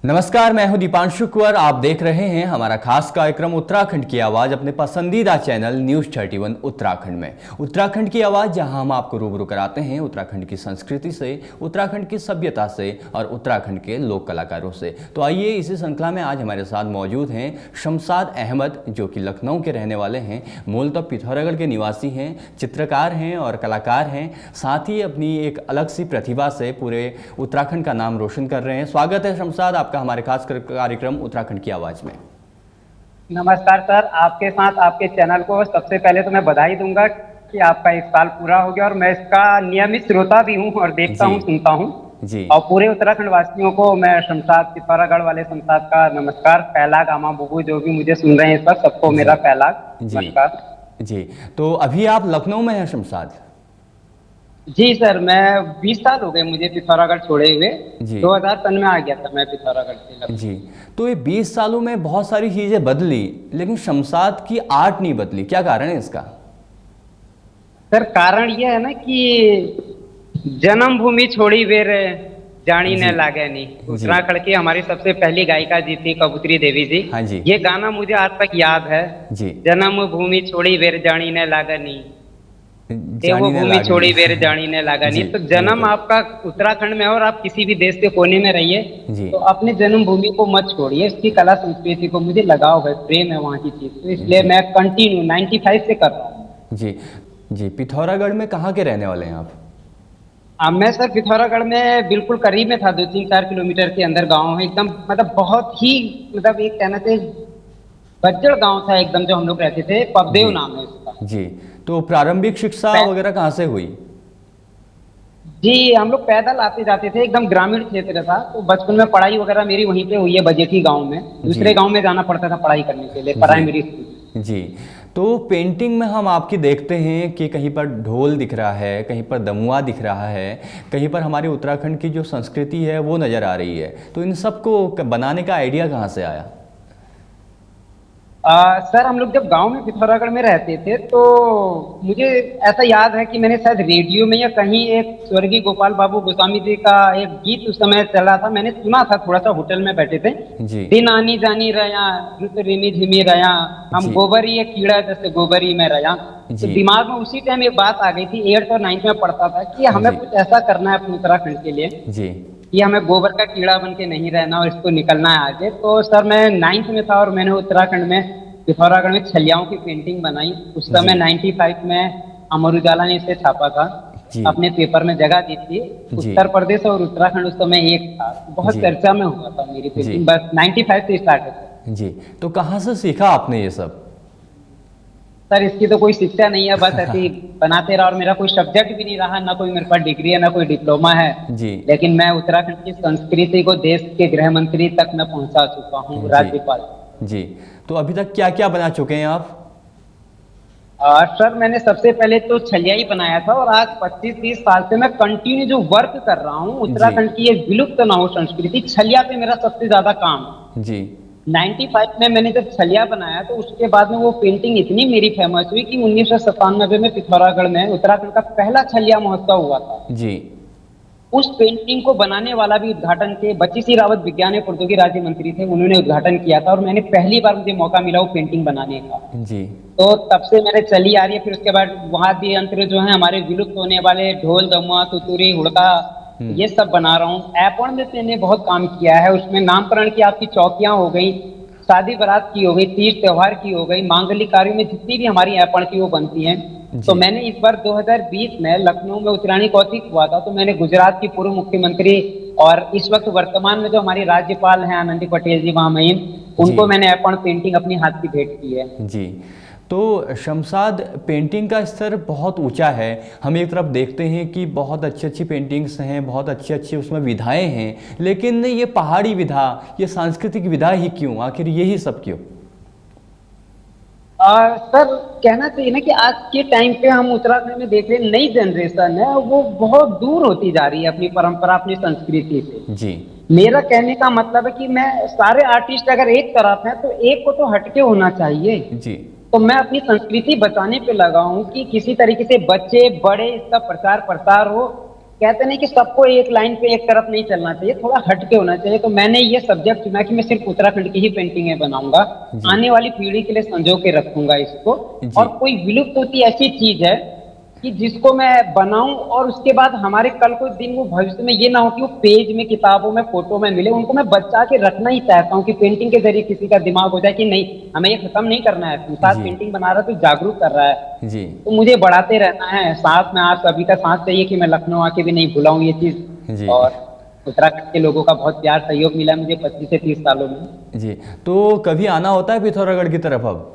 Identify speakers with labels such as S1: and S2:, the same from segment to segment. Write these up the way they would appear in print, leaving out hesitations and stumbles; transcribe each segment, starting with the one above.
S1: नमस्कार, मैं हूं दीपांशु कुंवर। आप देख रहे हैं हमारा खास कार्यक्रम उत्तराखंड की आवाज़ अपने पसंदीदा चैनल न्यूज़ 31 उत्तराखंड में। उत्तराखंड की आवाज़, जहां हम आपको रूबरू कराते हैं उत्तराखंड की संस्कृति से, उत्तराखंड की सभ्यता से और उत्तराखंड के लोक कलाकारों से। तो आइए, इसी श्रृंखला में आज हमारे साथ मौजूद हैं शमशाद अहमद, जो कि लखनऊ के रहने वाले हैं, मूलतः पिथौरागढ़ के निवासी हैं, चित्रकार हैं और कलाकार हैं। साथ ही अपनी एक अलग सी प्रतिभा से पूरे उत्तराखंड का नाम रोशन कर रहे हैं। स्वागत है शमशाद आपका हमारे खास कार्यक्रम उत्तराखंड की आवाज में।
S2: नमस्कार सर, आपके साथ आपके चैनल को सबसे पहले तो मैं बधाई दूंगा कि आपका 1 साल पूरा हो गया और मैं इसका नियमित श्रोता भी हूं और देखता हूं, सुनता हूं
S1: जी।
S2: और पूरे उत्तराखंड वासियों को मैं शमशाद, पिथौरागढ़ वाले शमशाद का नमस्कार। फैलाग, आमा बुबू जो भी मुझे सुन रहे हैं इस वक्त, सबको मेरा फैलाग नमस्कार
S1: जी। तो अभी आप लखनऊ में हैं शमशाद?
S2: जी सर, मैं 20 साल हो गए मुझे पिथौरागढ़ छोड़े हुए। 2003 में आ गया था मैं पिथौरागढ़ से
S1: जी। तो ये 20 सालों में बहुत सारी चीजें बदली, लेकिन शमशाद की आर्ट नहीं बदली। क्या कारण है इसका?
S2: सर कारण ये है ना कि जन्मभूमि छोड़ी बेर जानी न लागे नहीं। उत्तराखंड की हमारी सबसे पहली गायिका जी थी कबूतरी देवी जी।
S1: हाँ जी।
S2: ये गाना मुझे आज तक याद है जी। जन्मभूमि छोड़ी बेर जानी न लागे नहीं, देवभूमि छोड़ी बेर जानी ने लागा नहीं। तो जन्म आपका उत्तराखंड में और आप किसी भी देश के कोने में रहिए, तो अपने जन्मभूमि को मत छोड़िए। इसकी कला संस्कृति को मुझे लगाव है, प्रेम है वहाँ की चीज, तो इसलिए मैं कंटिन्यू 95 से कर रहा हूँ।
S1: जी जी। पिथौरागढ़ में कहाँ के रहने वाले हैं आप?
S2: मैं सर पिथौरागढ़ में बिल्कुल करीब में था, 2-3-4 किलोमीटर के अंदर गाँव है एकदम। मतलब बहुत ही, मतलब एक कहना थे बज्जड़ गाँव था एकदम, जो हम लोग रहते थे। पबदेव नाम है उसका
S1: जी। तो प्रारंभिक शिक्षा वगैरह कहाँ से हुई?
S2: जी, हम लोग पैदल आते जाते थे, एकदम ग्रामीण क्षेत्र था। तो बचपन में पढ़ाई वगैरह मेरी वहीं पे हुई है, बजेठी गांव में। दूसरे गांव में जाना पड़ता था पढ़ाई करने के लिए, प्राइमरी स्कूल।
S1: जी। तो पेंटिंग में हम आपकी देखते हैं कि कहीं पर ढोल दिख रहा है, कहीं पर दमुआ दिख रहा है, कहीं पर हमारे उत्तराखंड की जो संस्कृति है वो नज़र आ रही है। तो इन सबको बनाने का आइडिया कहाँ से आया?
S2: सर हम लोग जब गांव में पिथौरागढ़ में रहते थे, तो मुझे ऐसा याद है कि मैंने शायद रेडियो में या कहीं एक स्वर्गीय गोपाल बाबू गोस्वामी जी का एक गीत उस समय चल रहा था, मैंने सुना था। थोड़ा सा होटल में बैठे थे जी। दिन आनी जानी रया, रुत रिमी झिमी रया, हम गोबरी ये कीड़ा जैसे गोबरी में रया। तो दिमाग में उसी टाइम एक बात आ गई थी, 8th और 9th में पढ़ता था कि हमें कुछ ऐसा करना है अपने उत्तराखंड के लिए जी, कि हमें गोबर का कीड़ा बन के नहीं रहना और इसको निकलना है आगे। तो सर मैं 9th में था और मैंने उत्तराखंड में पिथौरागढ़ में छलियाओं की पेंटिंग बनाई। उस समय 95 में अमर उजाला ने इसे छापा था, अपने पेपर में जगह दी थी। उत्तर प्रदेश और उत्तराखंड उस समय एक था, बहुत चर्चा में हुआ था मेरी पेंटिंग। बस 95 से स्टार्ट है
S1: जी। तो कहाँ से सीखा आपने ये सब?
S2: सर इसकी तो कोई शिक्षा नहीं है, बस ऐसे ही बनाते रहा। और मेरा कोई सब्जेक्ट भी नहीं रहा, ना कोई मेरे पास डिग्री है, ना कोई डिप्लोमा है जी। लेकिन मैं उत्तराखंड की संस्कृति को देश के गृह मंत्री तक मैं पहुंचा चुका हूँ, राज्यपाल
S1: जी। तो अभी तक क्या क्या बना चुके हैं आप?
S2: सर मैंने सबसे पहले तो छलिया ही बनाया था, और आज 25-30 साल से मैं कंटिन्यू जो वर्क कर रहा हूँ उत्तराखंड की ये विलुप्त ना हो संस्कृति, छलिया पे मेरा सबसे ज्यादा काम जी। 95 में मैंने जब छलिया बनाया, तो उसके बाद में वो पेंटिंग इतनी मेरी फेमस हुई कि 1997 में पिथौरागढ़ में उत्तराखंड का पहला छलिया महोत्सव हुआ था जी। उस पेंटिंग को बनाने वाला भी उद्घाटन के बच्ची सिंह रावत विज्ञान एवं प्रौद्योगिकी राज्य मंत्री थे, उन्होंने उद्घाटन किया था। और मैंने पहली बार मुझे मौका मिला वो पेंटिंग बनाने का जी। तो तब से मेरे चली आ रही है। फिर उसके बाद वाद्य यंत्र जो है हमारे विलुप्त होने वाले, ढोल, दमुआ, तुतुरी, हुड़का, ये सब बना रहा हूँ। ऐपण में मैंने बहुत काम किया है, उसमें नामकरण की आपकी चौकियां हो गई, शादी बारात की हो गई, तीज त्योहार की हो गई, मांगलिक कार्यों में जितनी भी हमारी ऐपण की वो बनती हैं। तो मैंने इस बार 2020 में लखनऊ में उत्तरायणी कौशिक हुआ था, तो मैंने गुजरात की पूर्व मुख्यमंत्री और इस वक्त वर्तमान में जो हमारी राज्यपाल हैं आनंदी पटेल जी महामहिम, उनको मैंने ऐपण पेंटिंग अपनी हाथ की भेंट की है जी।
S1: तो शमशाद, पेंटिंग का स्तर बहुत ऊंचा है। हम एक तरफ देखते हैं कि बहुत अच्छी अच्छी पेंटिंग्स हैं, बहुत अच्छी अच्छी उसमें विधाएं हैं, लेकिन ये पहाड़ी विधा, ये सांस्कृतिक विधा ही क्यों? आखिर यही सब क्यों?
S2: सर कहना चाहिए ना कि आज के टाइम पे हम उत्तराखंड में देख रहे हैं, नई जनरेशन है वो बहुत दूर होती जा रही है अपनी परंपरा, अपनी संस्कृति से जी। मेरा कहने का मतलब है कि मैं सारे आर्टिस्ट अगर एक तरफ हैं तो एक को तो हटके होना चाहिए जी। तो मैं अपनी संस्कृति बचाने पे लगा हूँ कि किसी तरीके से बच्चे बड़े इसका प्रचार प्रसार हो, कहते नहीं कि सबको एक लाइन पे एक तरफ नहीं चलना चाहिए, थोड़ा हट के होना चाहिए। तो मैंने ये सब्जेक्ट चुना कि मैं सिर्फ उत्तराखंड की ही पेंटिंगें बनाऊंगा,
S1: जी
S2: आने वाली पीढ़ी के लिए संजो के रखूंगा इसको।
S1: जी
S2: और कोई विलुप्त होती ऐसी चीज है कि जिसको मैं बनाऊं और उसके बाद हमारे कल को दिन वो भविष्य में ये ना हो कि वो पेज में, किताबों में, फोटो में मिले, उनको मैं बचा के रखना ही चाहता हूँ कि पेंटिंग के जरिए किसी का दिमाग हो जाए कि नहीं, हमें ये खत्म नहीं करना है, तू साथ
S1: जी
S2: पेंटिंग बना रहा है तो जागरूक कर रहा है।
S1: जी
S2: तो मुझे बढ़ाते रहना है, साथ में आप सभी का साथ चाहिए कि मैं लखनऊ आके भी नहीं भुलाऊं ये चीज।
S1: जी
S2: और उत्तराखंड के लोगों का बहुत प्यार सहयोग मिला मुझे 25 से 30 सालों में।
S1: जी। तो कभी आना होता है पिथौरागढ़ की तरफ अब?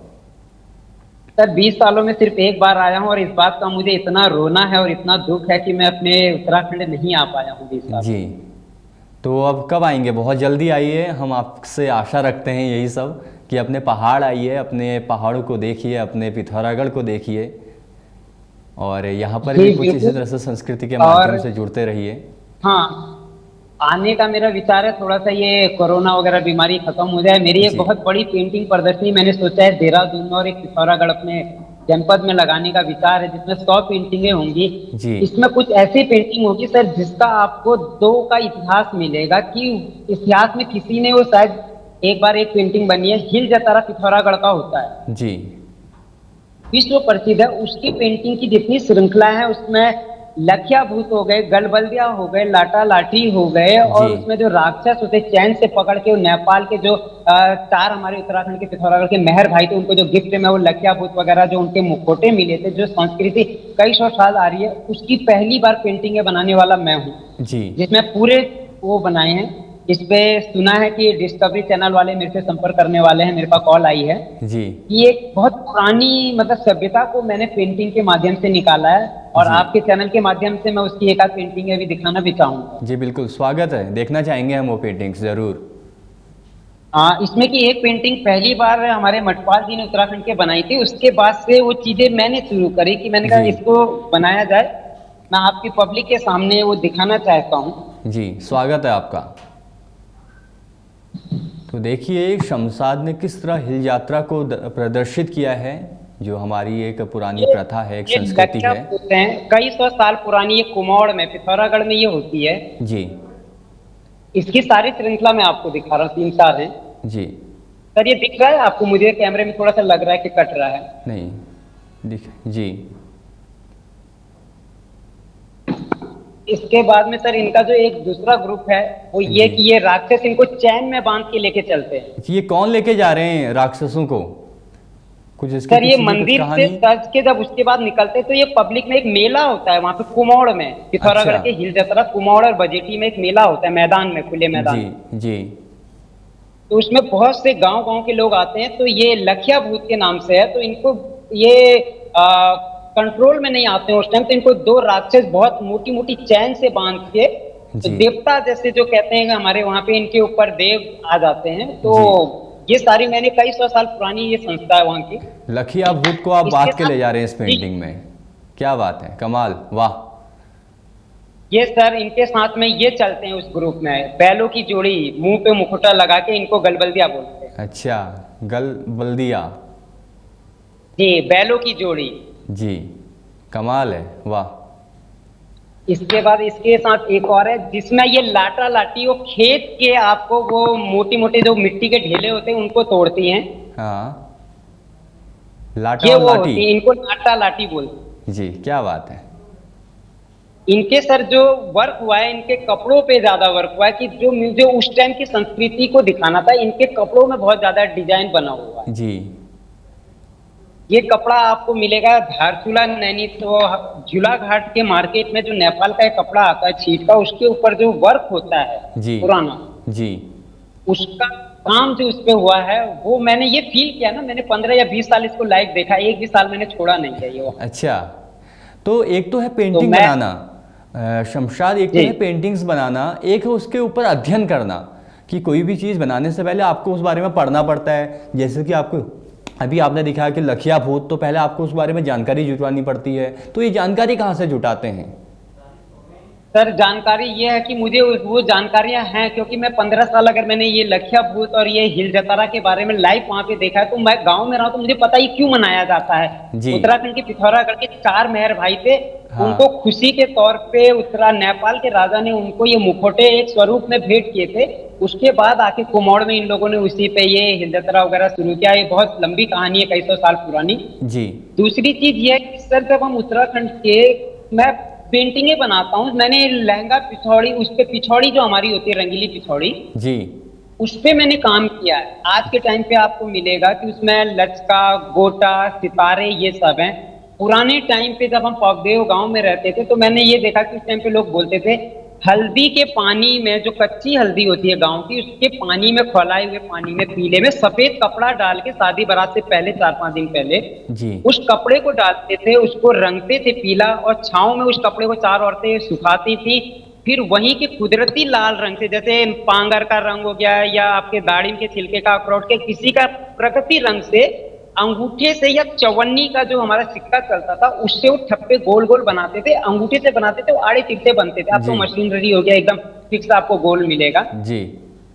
S2: सर 20 सालों में सिर्फ एक बार आया हूँ और इस बात का मुझे इतना रोना है और इतना दुख है कि मैं अपने उत्तराखंड नहीं आ पाया हूँ 20 साल।
S1: जी। तो अब कब आएंगे? बहुत जल्दी आइए, हम आपसे आशा रखते हैं यही सब कि अपने पहाड़ आइए, अपने पहाड़ों को देखिए, अपने पिथौरागढ़ को देखिए, और यहाँ पर
S2: जी
S1: भी कुछ इसी
S2: बिल्कुल।
S1: तरह से संस्कृति के
S2: और
S1: माध्यम से जुड़ते रहिए।
S2: हाँ, आने का मेरा विचार है, थोड़ा सा ये कोरोना वगैरह बीमारी खत्म हो जाए। मेरी एक
S1: जी
S2: बहुत बड़ी पेंटिंग प्रदर्शनी मैंने सोचा है देहरादून में और एक पिथौरागढ़ अपने जनपद में लगाने का विचार है, जिसमें 100 पेंटिंगें होंगी।
S1: जी
S2: इसमें कुछ ऐसी पेंटिंग होगी सर जिसका आपको दो का इतिहास मिलेगा कि इतिहास में किसी ने, वो शायद एक बार एक पेंटिंग बनी है, हिल जतारा पिथौरागढ़ का होता है,
S1: जी
S2: विश्व प्रसिद्ध है। उसकी पेंटिंग की जितनी श्रृंखला है उसमें लखिया भूत हो गए, गलबल्दिया हो गए, लाटा लाठी हो गए, और
S1: जी
S2: उसमें जो राक्षस होते चैन से पकड़ के, वो नेपाल के जो चार हमारे उत्तराखंड के पिथौरागढ़ के मेहर भाई थे, उनको जो गिफ्ट में वो लखिया भूत वगैरह जो उनके मुखौटे मिले थे, जो संस्कृति कई सौ साल आ रही है, उसकी पहली बार पेंटिंगें बनाने वाला मैं हूँ,
S1: जी
S2: जिसमें पूरे वो बनाए हैं। इस पे सुना है कि डिस्कवरी चैनल वाले मेरे से संपर्क करने वाले हैं, मेरे पास कॉल आई है
S1: जी
S2: कि एक बहुत पुरानी मतलब सभ्यता को मैंने पेंटिंग के माध्यम से निकाला है, और
S1: जी
S2: आपके चैनल के माध्यम से मैं उसकी एक आध पेंटिंग भी दिखाना भी चाहूंगा।
S1: जी बिल्कुल, स्वागत है, देखना चाहेंगे हम वो पेंटिंग्स ज़रूर।
S2: इसमें की एक पेंटिंग पहली बार हमारे मटपाल जी ने उत्तराखंड के बनाई थी, उसके बाद से वो चीजें मैंने शुरू करी कि मैंने कहा
S1: जी
S2: इसको बनाया जाए, मैं आपकी पब्लिक के सामने वो दिखाना चाहता हूँ।
S1: जी, स्वागत है आपका। तो देखिए शमशाद ने किस तरह हिल यात्रा को प्रदर्शित किया है, जो हमारी एक पुरानी प्रथा है, एक
S2: ये
S1: संस्कृति
S2: लक्षण
S1: है।
S2: होते हैं कई सौ साल पुरानी, ये कुमाऊं में पिथौरागढ़ में ये होती है।
S1: जी
S2: इसकी सारी श्रृंखला मैं आपको दिखा रहा हूँ, 3 4 है।
S1: जी
S2: सर ये दिख रहा है आपको? मुझे कैमरे में थोड़ा सा लग रहा है कि कट रहा है।
S1: नहीं दिख। जी
S2: इसके बाद में सर इनका जो एक दूसरा ग्रुप है वो ये
S1: जी।
S2: कि ये राक्षस इनको चैन में बांध के लेके चलते हैं।
S1: ये कौन लेके जा रहे हैं राक्षसों को? कुछ इसके
S2: सर ये
S1: पीछे की कुछ
S2: मंदिर से
S1: कहानी?
S2: सज के जब उसके बाद निकलते हैं तो ये पब्लिक में एक मेला होता है वहां पे कुमाऊं में, पिथौरागढ़
S1: अच्छा।
S2: के हिल जतरा कुमाऊं और बजेटी में एक मेला होता है, मैदान में, खुले मैदान
S1: जी
S2: में।
S1: जी
S2: तो उसमें बहुत से गांव के लोग आते हैं। तो ये लखिया भूत के नाम से है, तो इनको ये कंट्रोल में नहीं आते हैं उस टाइम, तो इनको दो राक्षस बहुत मोटी मोटी चैन से बांध के, तो
S1: जी
S2: देवता जैसे जो कहते हैं हमारे वहां पे, इनके ऊपर देव आ जाते हैं। तो
S1: जी।
S2: ये सारी मैंने कई सौ साल पुरानी ये संस्था है वहां की।
S1: लखिया भूत को आप
S2: इसके
S1: बात के
S2: साथ-
S1: ले जा रहे हैं इस
S2: जी।
S1: पेंटिंग में, क्या बात है, कमाल, वाह।
S2: ये सर इनके साथ में ये चलते हैं उस ग्रुप में, बैलों की जोड़ी, मुंह पे मुकुटा लगा के, इनको गलबल्दिया बोलते हैं।
S1: अच्छा, गल बल्दिया।
S2: जी, बैलों की जोड़ी।
S1: जी, कमाल है, वाह।
S2: इसके बाद इसके साथ एक और है जिसमें ये लाटा लाटी, वो खेत के आपको वो मोटी मोटे जो मिट्टी के ढेले होते हैं उनको तोड़ती हैं।
S1: हाँ, लाटा
S2: ये
S1: और
S2: वो
S1: लाठी।
S2: होती है, इनको लाटा लाटी बोलते हैं।
S1: जी, क्या बात है।
S2: इनके सर जो वर्क हुआ है, इनके कपड़ों पे ज्यादा वर्क हुआ है कि जो मुझे उस टाइम की संस्कृति को दिखाना था, इनके कपड़ों में बहुत ज्यादा डिजाइन बना हुआ है।
S1: जी
S2: ये कपड़ा आपको मिलेगा धारचूला नैनी, तो झूला घाट के मार्केट में जो नेपाल का एक कपड़ा आता है छीट का, उसके ऊपर जो वर्क होता है
S1: जी
S2: पुराना,
S1: जी
S2: उसका काम जो उस पे हुआ है, वो मैंने ये फील किया ना, मैंने 15 या 20 साल इसको लाइव देखा, एक भी साल मैंने छोड़ा नहीं है ये।
S1: अच्छा, तो एक तो है पेंटिंग
S2: मैं-
S1: बनाना, शमशाद, एक तो
S2: जी।
S1: है पेंटिंग्स बनाना, एक है उसके ऊपर अध्ययन करना, कि कोई भी चीज़ बनाने से पहले आपको उस बारे में पढ़ना पड़ता है। जैसे कि आपको अभी आपने दिखाया कि लखिया भूत, तो पहले आपको उस बारे में जानकारी जुटानी पड़ती है। तो ये जानकारी कहाँ से जुटाते हैं?
S2: सर जानकारी ये है कि मुझे वो जानकारियां हैं, क्योंकि मैं 15 साल अगर मैंने ये लखिया भूत और ये हिल जतारा के बारे में लाइव वहां पे देखा है, तो मैं गांव में रहा हूं तो मुझे पता ही क्यों मनाया जाता है।
S1: जी।
S2: उत्तराखंड के पिथौरागढ़ के 4 मेहर भाई थे।
S1: हाँ।
S2: उनको खुशी के तौर पे उत्तरा नेपाल के राजा ने उनको ये मुखौटे एक स्वरूप में भेंट किए थे। उसके बाद आके कुमाऊं में इन लोगों ने उसी पे ये हिल जतरा वगैरह शुरू किया। ये बहुत लंबी कहानी है, कई सौ साल पुरानी।
S1: जी।
S2: दूसरी चीज ये है कि सर जब हम उत्तराखंड के, मैं पेंटिंगें बनाता हूँ। मैंने लहंगा पिछौड़ी, उस पे पिछौड़ी जो हमारी होती है रंगीली पिछौड़ी,
S1: जी।
S2: उस पे मैंने काम किया है। आज के टाइम पे आपको मिलेगा कि उसमें लचका, गोटा, सितारे ये सब हैं। पुराने टाइम पे जब हम पगदेव गांव में रहते थे तो मैंने ये देखा कि उस टाइम पे लोग बोलते थे हल्दी के पानी में, जो कच्ची हल्दी होती है गांव की, उसके पानी में, खौलाए हुए पानी में, पीले में सफेद कपड़ा डाल के शादी बारात से पहले 4-5 दिन पहले
S1: जी।
S2: उस कपड़े को डालते थे, उसको रंगते थे पीला, और छांव में उस कपड़े को 4 औरतें सुखाती थी। फिर वहीं के कुदरती लाल रंग से, जैसे पांगर का रंग हो गया या आपके दाड़िम के छिलके का, अखरोट के किसी का प्रकृति रंग से, अंगूठे से या चवन्नी का जो हमारा सिक्का चलता था उससे वो ठप्पे गोल गोल बनाते थे। अंगूठे से बनाते थे, वो आड़े तिरछे बनते थे। अब तो
S1: जी।
S2: मशीनरी हो गया, एकदम फिक्स आपको गोल मिलेगा।
S1: जी।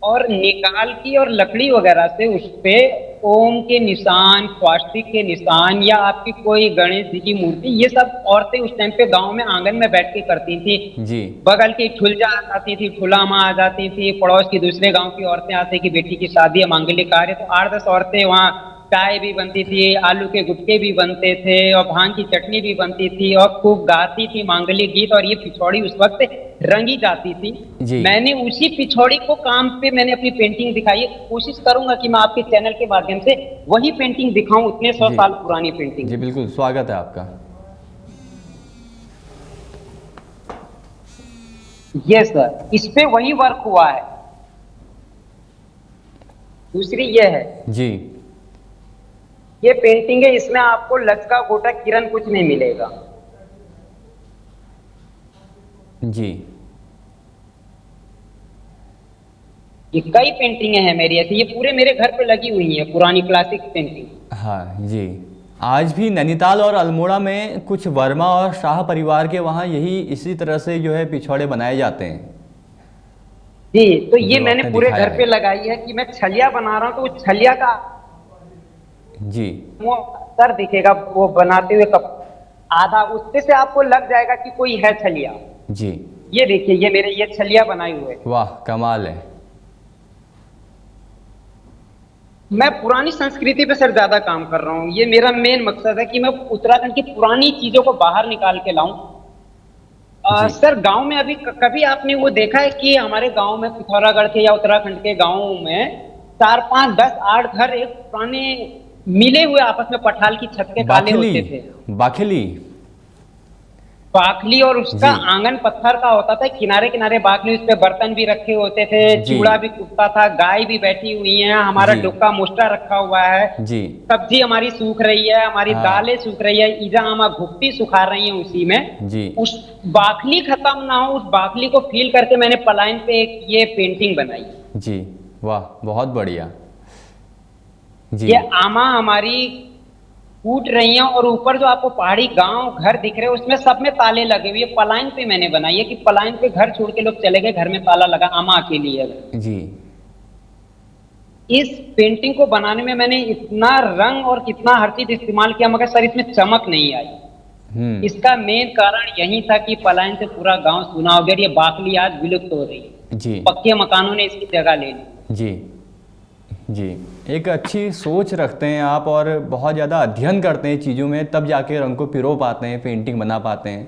S2: और निकाल की और लकड़ी वगैरह से उस पे ओम के निशान, स्वास्तिक के निशान, या आपकी कोई गणेश जी की मूर्ति, ये सब औरतें उस टाइम पे गांव में आंगन में बैठ के करती थी।
S1: जी।
S2: बगल की ठुलजा आ जाती थी, ठुला माँ आ जाती थी, पड़ोस की दूसरे गांव की औरतें आती कि बेटी की शादी है, मांगलिक कार्य, तो 8-10 औरतें वहाँ, चाय भी बनती थी, आलू के गुटके भी बनते थे, और भांग की चटनी भी बनती थी, और खूब गाती थी मांगलिक गीत, और ये पिछौड़ी उस वक्त रंगी जाती थी।
S1: जी।
S2: मैंने उसी पिछौड़ी को काम पे मैंने अपनी पेंटिंग दिखाई है। कोशिश करूंगा कि मैं आपके चैनल के माध्यम से वही पेंटिंग दिखाऊं, उतने 100
S1: जी।
S2: साल पुरानी पेंटिंग।
S1: जी बिल्कुल, स्वागत है आपका।
S2: ये सर, इस पे वही वर्क हुआ है। दूसरी ये है,
S1: जी।
S2: ये पेंटिंग है, इसमें आपको लचका, गोटा, किरण कुछ नहीं मिलेगा।
S1: जी।
S2: ये कई पेंटिंगें हैं मेरी ऐसी, ये पूरे मेरे घर पे लगी हुई हैं, पुरानी क्लासिक पेंटिंग।
S1: हाँ जी। आज भी नैनीताल और अल्मोड़ा में कुछ वर्मा और शाह परिवार के वहाँ यही इसी तरह से जो है पिछौड़े बनाए जाते हैं।
S2: जी, तो ये
S1: जो
S2: मैंने
S1: आपने
S2: पूरे
S1: दिखाया
S2: घर पे
S1: है।
S2: लगाई है कि मैं छलिया बना रहा हूँ, तो उस छलिया का
S1: जी।
S2: वो सर दिखेगा वो बनाते हुए, कब आधा उससे से आपको लग जाएगा कि कोई है छलिया।
S1: जी।
S2: ये देखिए, ये मेरे ये छलिया बनाए हुए।
S1: वाह, कमाल है।
S2: मैं पुरानी संस्कृति पे सर ज्यादा काम कर रहा हूँ। ये मेरा मेन मकसद है कि मैं उत्तराखंड की पुरानी चीजों को बाहर निकाल के लाऊं।
S1: जी।
S2: सर गांव में अभी कभी आपने वो देखा है कि हमारे गांव में, पिथौरागढ़ के या उत्तराखंड के गांवों में 4-5-10-8 घर एक पुराने मिले हुए आपस में पठाल की छत के काले
S1: बाखेली।
S2: होते थे।
S1: बाखेली।
S2: बाखली, और उसका
S1: जी।
S2: आंगन पत्थर का होता था, किनारे किनारे बाखली, उस पे बर्तन भी रखे होते थे,
S1: जी।
S2: चूड़ा भी कुटता था, गाय भी बैठी हुई है, हमारा
S1: जी।
S2: डुक्का मुस्टा रखा हुआ है,
S1: जी।
S2: सब्जी हमारी सूख रही है, हमारी
S1: हाँ।
S2: दालें सूख रही है, ईजा हमारा घुट्टी सुखा रही है उसी में।
S1: जी।
S2: उस बाखली खत्म ना हो, उस बाखली को फील करके मैंने पलायन पे एक ये पेंटिंग बनाई।
S1: जी। वाह, बहुत बढ़िया। जी।
S2: ये आमा हमारी कूट रही हैं, और ऊपर जो आपको पहाड़ी गांव घर दिख रहे हैं उसमें सब में ताले लगे हुए। पलायन पे मैंने बनाई है कि पलायन पे घर छोड़ के लोग चले गए, घर में ताला लगा, आमा अकेली है।
S1: जी।
S2: इस पेंटिंग को बनाने में मैंने इतना रंग और कितना हर चीज इस्तेमाल किया, मगर सर इसमें चमक नहीं आई। इसका मेन कारण यही था कि पलायन से पूरा गांव सुना हो गया, ये बाकली आज विलुप्त हो रही है।
S1: जी।
S2: पक्के मकानों ने इसकी जगह ले ली।
S1: जी। जी। एक अच्छी सोच रखते हैं आप और बहुत ज़्यादा अध्ययन करते हैं चीज़ों में, तब जाके रंग को पिरो पाते हैं, पेंटिंग बना पाते हैं।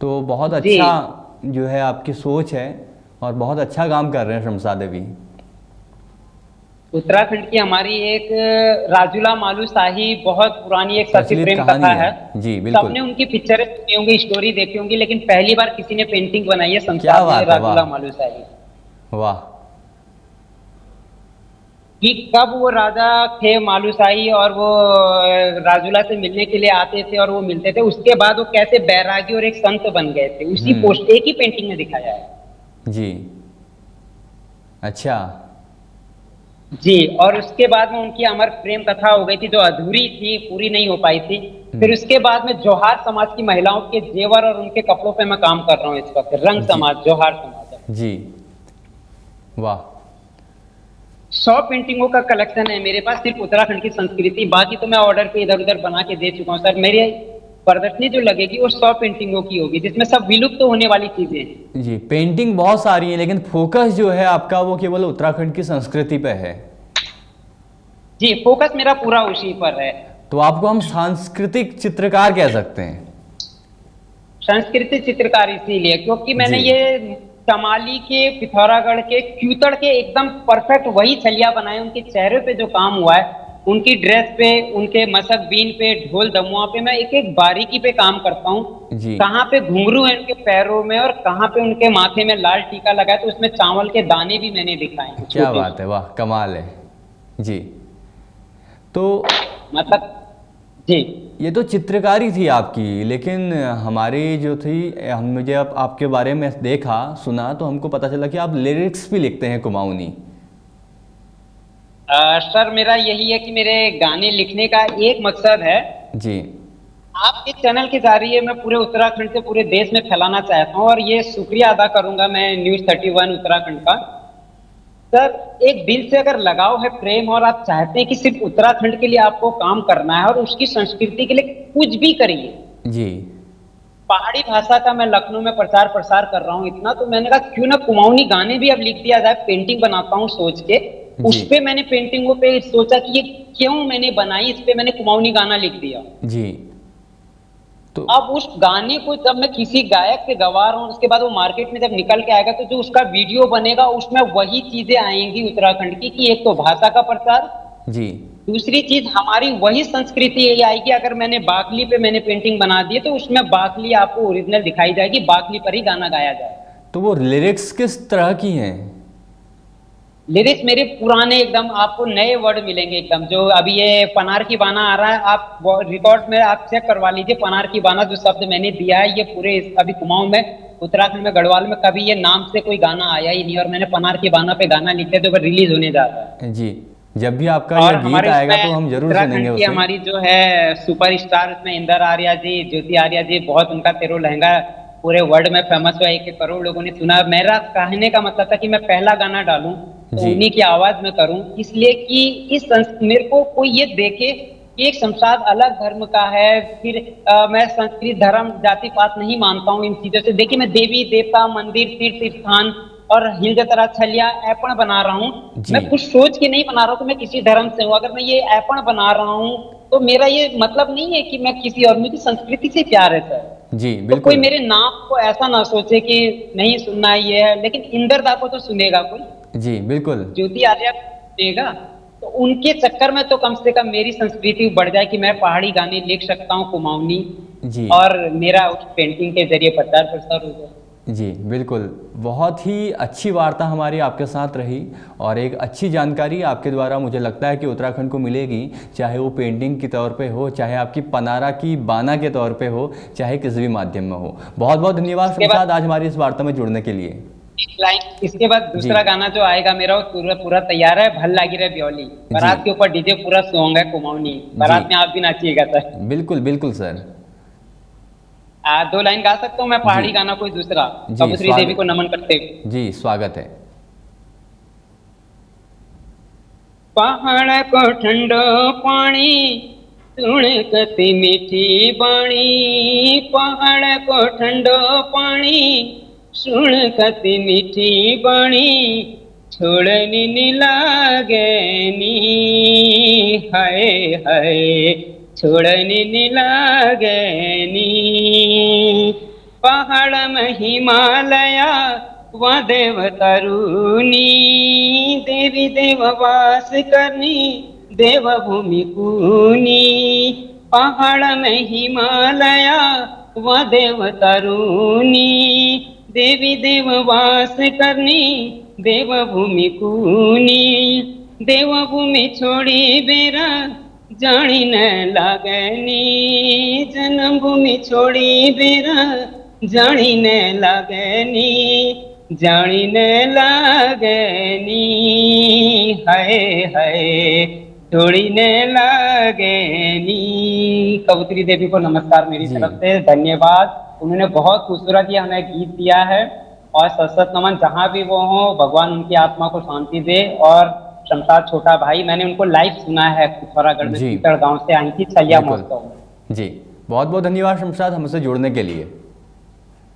S1: तो बहुत अच्छा जो है आपकी सोच है और बहुत अच्छा काम कर रहे हैं शमशा देवी।
S2: उत्तराखंड की हमारी एक राजूला मालू शाही बहुत पुरानी एक सत्य प्रेम कथा है।
S1: जी बिल्कुल।
S2: सबने उनकी पिक्चरें सुनी होंगी, स्टोरी देखी होंगी, लेकिन पहली बार किसी ने पेंटिंग बनाई है
S1: क्या बात है,
S2: राजूला मालू शाही।
S1: वाह।
S2: कि कब वो राजा थे मालूशाही और वो राजूला से मिलने के लिए आते थे और वो मिलते थे, उसके बाद वो कैसे बैरागी और एक संत बन गए थे, उसी पोस्ट एक ही पेंटिंग में दिखाया है।
S1: जी। अच्छा।
S2: जी, और उसके बाद में उनकी अमर प्रेम कथा हो गई थी, जो अधूरी थी, पूरी नहीं हो पाई थी। फिर उसके बाद में जोहार समाज की महिलाओं के जेवर और उनके कपड़ों पे मैं काम कर रहा हूँ इस वक्त। रंग
S1: जी।
S2: समाज, जोहार समाज।
S1: जी, वाह।
S2: 100 पेंटिंगों का कलेक्शन है मेरे पास, सिर्फ उत्तराखंड की संस्कृति। बाकी तो मैं ऑर्डर पे इधर उधर बना के दे चुका हूँ सर। मेरी प्रदर्शनी जो लगेगी वो 100 पेंटिंगों की होगी, जिसमें सब विलुप्त तो होने वाली चीजें हैं।
S1: जी, पेंटिंग बहुत सारी है, लेकिन फोकस जो है आपका वो केवल उत्तराखंड की संस्कृति पे है।
S2: जी, फोकस मेरा पूरा उसी पर है।
S1: तो आपको हम सांस्कृतिक चित्रकार कह सकते हैं।
S2: संस्कृति चित्रकार इसीलिए क्योंकि मैंने
S1: जी।
S2: ये चमाली के, पिथौरागढ़ के, क्यूतड़ के एकदम परफेक्ट वही छलिया बनाए। उनके चेहरे पे जो काम हुआ है, उनकी ड्रेस पे, उनके मसक बीन पे, ढोल दमुआ पे, मैं एक एक बारीकी पे काम करता हूँ।
S1: जी,
S2: कहाँ पे घुंघरू है उनके पैरों में और कहाँ पे उनके माथे में लाल टीका लगा है, तो उसमें चावल के दाने भी मैंने दिखाए हैं
S1: क्या
S2: छोटे
S1: बात है, वाह, कमाल है। जी, तो
S2: मतलब। जी
S1: ये तो चित्रकारी थी आपकी, लेकिन हमारी जो थी, हम मुझे अब आपके बारे में देखा सुना तो हमको पता चला कि आप लिरिक्स भी लिखते हैं कुमाऊनी।
S2: सर, मेरा यही है कि मेरे गाने लिखने का एक मकसद है,
S1: जी,
S2: आपके चैनल के जरिए मैं पूरे उत्तराखंड से पूरे देश में फैलाना चाहता हूँ। और ये शुक्रिया अदा करूंगा मैं न्यूज़ 31 उत्तराखंड का। सर, एक दिल से अगर लगाव है, प्रेम, और आप चाहते हैं कि सिर्फ उत्तराखंड के लिए आपको काम करना है और उसकी संस्कृति के लिए कुछ भी करिए।
S1: जी,
S2: पहाड़ी भाषा का मैं लखनऊ में प्रचार प्रसार कर रहा हूँ इतना, तो मैंने कहा क्यों ना कुमाऊनी गाने भी अब लिख दिया जाए। पेंटिंग बनाता हूँ सोच के,
S1: जी,
S2: उस पे मैंने पेंटिंगों पे सोचा कि ये क्यों मैंने बनाई, इस पे मैंने कुमाऊनी गाना लिख दिया।
S1: जी। तो
S2: अब उस गाने को जब मैं किसी गायक से गवा रहा हूँ, उसके बाद वो मार्केट में जब निकल के आएगा, तो जो उसका वीडियो बनेगा उसमें वही चीजें आएंगी उत्तराखंड की, कि एक तो भाषा का प्रचार,
S1: जी,
S2: दूसरी चीज हमारी वही संस्कृति ये आएगी। अगर मैंने बाकली पे मैंने पेंटिंग बना दी है, तो उसमें बाकली आपको ओरिजिनल दिखाई जाएगी, बाकली पर ही गाना गाया जाए।
S1: तो वो लिरिक्स किस तरह की हैं?
S2: लिरिक्स मेरे पुराने एकदम, आपको नए वर्ड मिलेंगे एकदम। जो अभी ये पनार की बाना आ रहा है, आप रिकॉर्ड में आप चेक करवा लीजिए। पनार की बाना जो शब्द मैंने दिया है, ये पूरे अभी कुमाऊं में, उत्तराखंड में, गढ़वाल में कभी ये नाम से कोई गाना आया ही नहीं। और मैंने पनार की बाना पे गाना लिखे जो रिलीज होने जा रहा है।
S1: जी, जब भी आपका
S2: और
S1: यह गीत
S2: हमारे
S1: आएगा तो
S2: इसमें
S1: हम जरूर सुनेंगे
S2: उत्तराखंड की
S1: उसे।
S2: हमारी जो है सुपरस्टार, उसमें इंदर आर्या जी, ज्योति आर्या जी, बहुत उनका तेरो लहंगा पूरे वर्ल्ड में फेमस हुआ, 1 करोड़ लोगों ने सुना। मेरा कहने का मतलब था कि मैं पहला गाना डालूं तो
S1: जी,
S2: उन्हीं की आवाज में करूं, इसलिए कि मेरे को कोई ये देखे कि एक शमशाद अलग धर्म का है। फिर मैं संस्कृत, धर्म, जाति पात नहीं मानता हूँ इन चीजों से। देखिए, मैं देवी देवता, मंदिर, तीर्थ स्थान और हिल जतरा, छलिया, ऐपण बना रहा हूँ।
S1: जी,
S2: मैं कुछ सोच के नहीं बना रहा हूँ कि मैं किसी धर्म से हूँ। अगर मैं ये ऐपण बना रहा हूँ तो मेरा ये मतलब नहीं है कि मैं किसी और, मुझे संस्कृति से प्यार है सर।
S1: जी,
S2: तो कोई
S1: बिल्कुल।
S2: मेरे नाम को ऐसा ना सोचे कि नहीं सुनना ये है, लेकिन इंदर दा को तो सुनेगा कोई,
S1: जी, बिल्कुल।
S2: ज्योति आर्या को सुनेगा। तो उनके चक्कर में तो कम से कम मेरी संस्कृति बढ़ जाए कि मैं पहाड़ी गाने लिख सकता हूँ कुमाऊनी,
S1: जी,
S2: और मेरा उस पेंटिंग के जरिए प्रचार प्रसार हो जाए।
S1: जी, बिल्कुल। बहुत ही अच्छी वार्ता हमारी आपके साथ रही, और एक अच्छी जानकारी आपके द्वारा मुझे लगता है कि उत्तराखंड को मिलेगी, चाहे वो पेंटिंग के तौर पे हो, चाहे आपकी पनारा की बाना के तौर पे हो, चाहे किसी भी माध्यम में हो। बहुत बहुत धन्यवाद शमशाद आज हमारी इस वार्ता में जुड़ने के लिए।
S2: एक लाइन, इसके बाद दूसरा गाना जो आएगा मेरा, वो पूरा पूरा तैयार है, भल लागी रे ब्योली। बारात के ऊपर डीजे पूरा सॉन्ग है कुमाऊनी, बारात में आप भी नाचिएगा सर।
S1: बिल्कुल, बिल्कुल सर।
S2: 2 लाइन गा सकता हूँ मैं पहाड़ी गाना, कोई दूसरा, कबूतरी देवी को नमन करते हुए।
S1: जी, स्वागत है।
S2: पहाड़ को ठंडो पानी, सुन कति मीठी बाणी। पहाड़ को ठंडो पानी, सुन कति मीठी बाणी। छोड़नी नी लागे नी, हाय हाय, छोड़नी नी लागे नी। पहाड़ में हिमालया वहाँ देव तरुणी, देवी देव वास करनी, देव भूमि कूनी। पहाड़ में हिमालया वहाँ देव तरुणी, देवी देव वास करनी, देव भूमि कूनी। देव भूमि छोड़ी बेरा, जानी न लागनी। जन्म भूमि छोड़ी बेरा, जानी न लागनी, जानी न लागनी। हाय हाय, छोड़ने लगे नी। कबूतरी देवी को नमस्कार मेरी
S1: जी।
S2: तरफ से, धन्यवाद। उन्होंने बहुत खूबसूरत ये हमें गीत दिया है और सत नमन, जहाँ भी वो हो भगवान उनकी आत्मा को शांति दे। और शमशाद छोटा भाई, मैंने उनको लाइव सुना है पिथौरागढ़ में,
S1: जी
S2: सीकर गांव से आई थी छलिया
S1: बिल्कुल।
S2: महोत्सव में।
S1: जी, बहुत बहुत धन्यवाद शमशाद हमसे जुड़ने के लिए।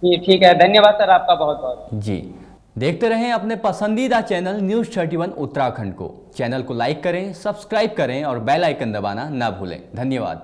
S2: जी ठीक है, धन्यवाद सर आपका बहुत बहुत।
S1: जी, देखते रहें अपने पसंदीदा चैनल न्यूज़ 31 उत्तराखंड को। चैनल को लाइक करें, सब्सक्राइब करें और बेल आइकन दबाना ना भूलें। धन्यवाद।